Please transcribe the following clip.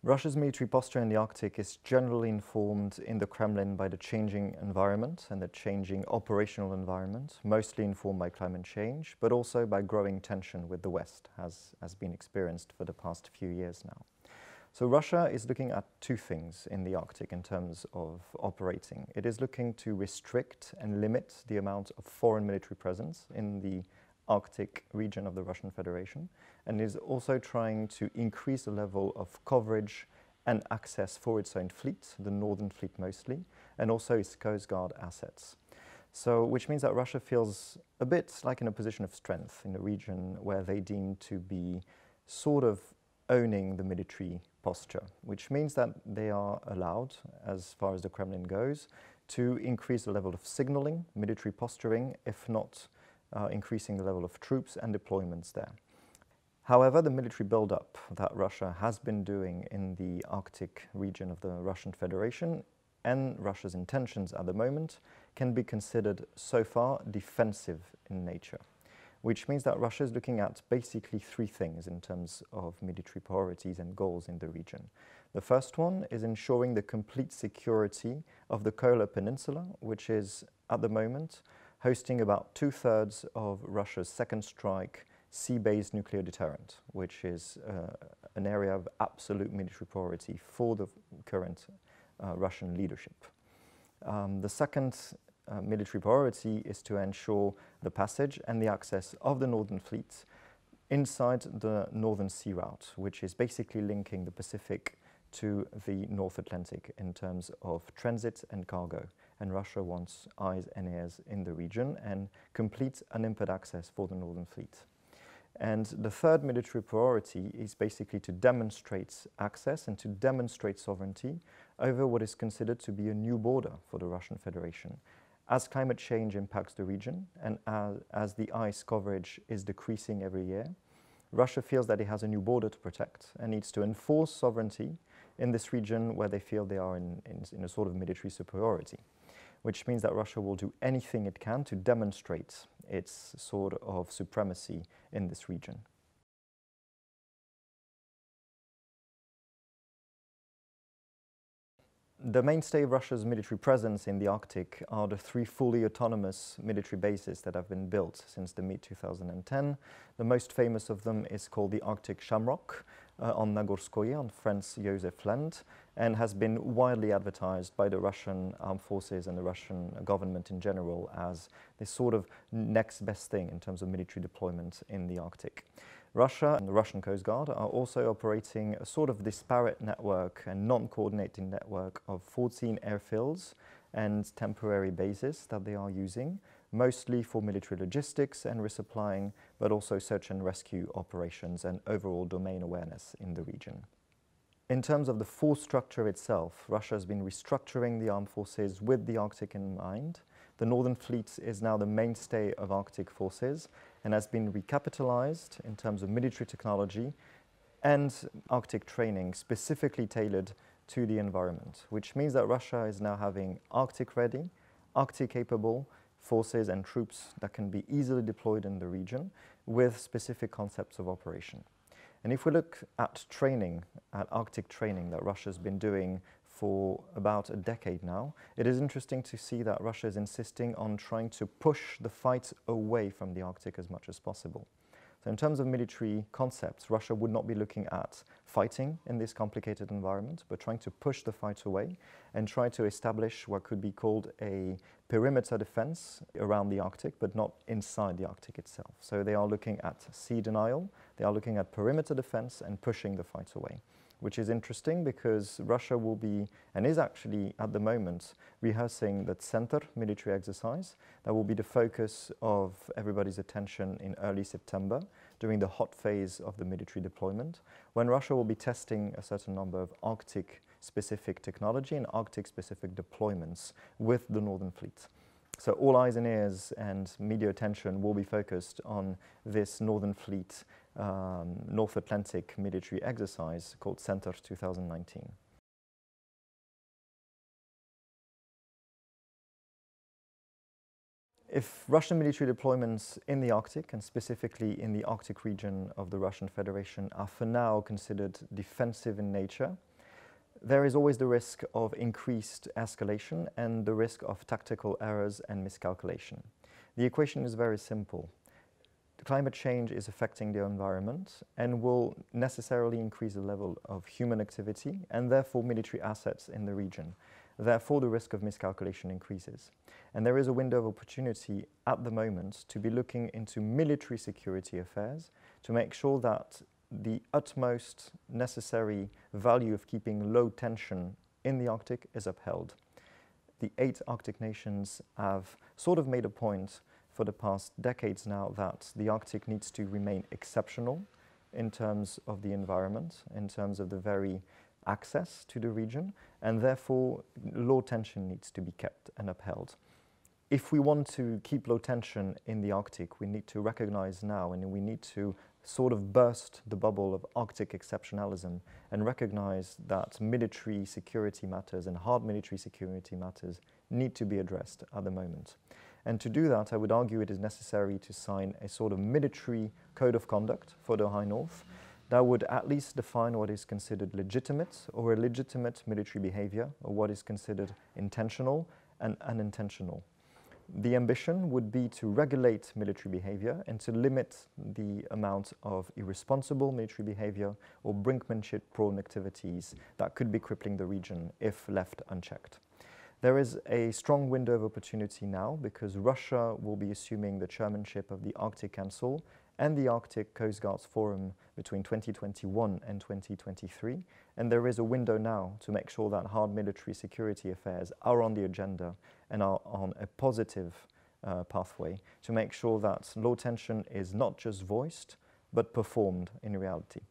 Russia's military posture in the Arctic is generally informed in the Kremlin by the changing environment and the changing operational environment, mostly informed by climate change, but also by growing tension with the West, as has been experienced for the past few years now. So Russia is looking at two things in the Arctic in terms of operating. It is looking to restrict and limit the amount of foreign military presence in the Arctic region of the Russian Federation, and is also trying to increase the level of coverage and access for its own fleet, the Northern Fleet mostly, and also its Coast Guard assets. So, which means that Russia feels a bit like in a position of strength in a region where they deem to be sort of owning the military posture, which means that they are allowed, as far as the Kremlin goes, to increase the level of signaling, military posturing, if not increasing the level of troops and deployments there. However, the military build-up that Russia has been doing in the Arctic region of the Russian Federation and Russia's intentions at the moment can be considered so far defensive in nature, which means that Russia is looking at basically three things in terms of military priorities and goals in the region. The first one is ensuring the complete security of the Kola Peninsula, which is at the moment hosting about 2/3 of Russia's second strike sea-based nuclear deterrent, which is an area of absolute military priority for the current Russian leadership. The second military priority is to ensure the passage and the access of the Northern Fleet inside the Northern Sea Route, which is basically linking the Pacific to the North Atlantic in terms of transit and cargo. And Russia wants eyes and ears in the region and complete unimpeded access for the Northern Fleet. And the third military priority is basically to demonstrate access and to demonstrate sovereignty over what is considered to be a new border for the Russian Federation. As climate change impacts the region and as the ice coverage is decreasing every year, Russia feels that it has a new border to protect and needs to enforce sovereignty in this region where they feel they are in a sort of military superiority, which means that Russia will do anything it can to demonstrate its sort of supremacy in this region. The mainstay of Russia's military presence in the Arctic are the three fully autonomous military bases that have been built since the mid-2010. The most famous of them is called the Arctic Shamrock on Nagorskoye, on Franz Josef Land, and has been widely advertised by the Russian armed forces and the Russian government in general as the sort of next best thing in terms of military deployment in the Arctic. Russia and the Russian Coast Guard are also operating a sort of disparate network and non-coordinated network of 14 airfields and temporary bases that they are using, mostly for military logistics and resupplying, but also search and rescue operations and overall domain awareness in the region. In terms of the force structure itself, Russia has been restructuring the armed forces with the Arctic in mind. The Northern Fleet is now the mainstay of Arctic forces and has been recapitalized in terms of military technology and Arctic training specifically tailored to the environment, which means that Russia is now having Arctic-ready, Arctic-capable forces and troops that can be easily deployed in the region with specific concepts of operation. And if we look at training, at Arctic training that Russia's been doing for about a decade now, it is interesting to see that Russia is insisting on trying to push the fight away from the Arctic as much as possible. So in terms of military concepts, Russia would not be looking at fighting in this complicated environment, but trying to push the fight away and try to establish what could be called a perimeter defense around the Arctic, but not inside the Arctic itself. So they are looking at sea denial, they are looking at perimeter defense and pushing the fight away, which is interesting because Russia will be, and is actually at the moment, rehearsing the Center military exercise that will be the focus of everybody's attention in early September during the hot phase of the military deployment, when Russia will be testing a certain number of Arctic-specific technology and Arctic-specific deployments with the Northern Fleet. So all eyes and ears and media attention will be focused on this Northern Fleet North Atlantic military exercise called Center 2019. If Russian military deployments in the Arctic, and specifically in the Arctic region of the Russian Federation, are for now considered defensive in nature, there is always the risk of increased escalation and the risk of tactical errors and miscalculation. The equation is very simple. Climate change is affecting the environment and will necessarily increase the level of human activity and therefore military assets in the region. Therefore, the risk of miscalculation increases. And there is a window of opportunity at the moment to be looking into military security affairs to make sure that the utmost necessary value of keeping low tension in the Arctic is upheld. The 8 Arctic nations have sort of made a point for the past decades now that the Arctic needs to remain exceptional in terms of the environment, in terms of the very access to the region, and therefore low tension needs to be kept and upheld. If we want to keep low tension in the Arctic, we need to recognize now, and we need to sort of burst the bubble of Arctic exceptionalism and recognize that military security matters and hard military security matters need to be addressed at the moment. And to do that, I would argue it is necessary to sign a sort of military code of conduct for the High North that would at least define what is considered legitimate or illegitimate military behavior, or what is considered intentional and unintentional. The ambition would be to regulate military behavior and to limit the amount of irresponsible military behavior or brinkmanship-prone activities that could be crippling the region if left unchecked. There is a strong window of opportunity now because Russia will be assuming the chairmanship of the Arctic Council and the Arctic Coast Guards Forum between 2021 and 2023. And there is a window now to make sure that hard military security affairs are on the agenda and are on a positive pathway to make sure that low tension is not just voiced, but performed in reality.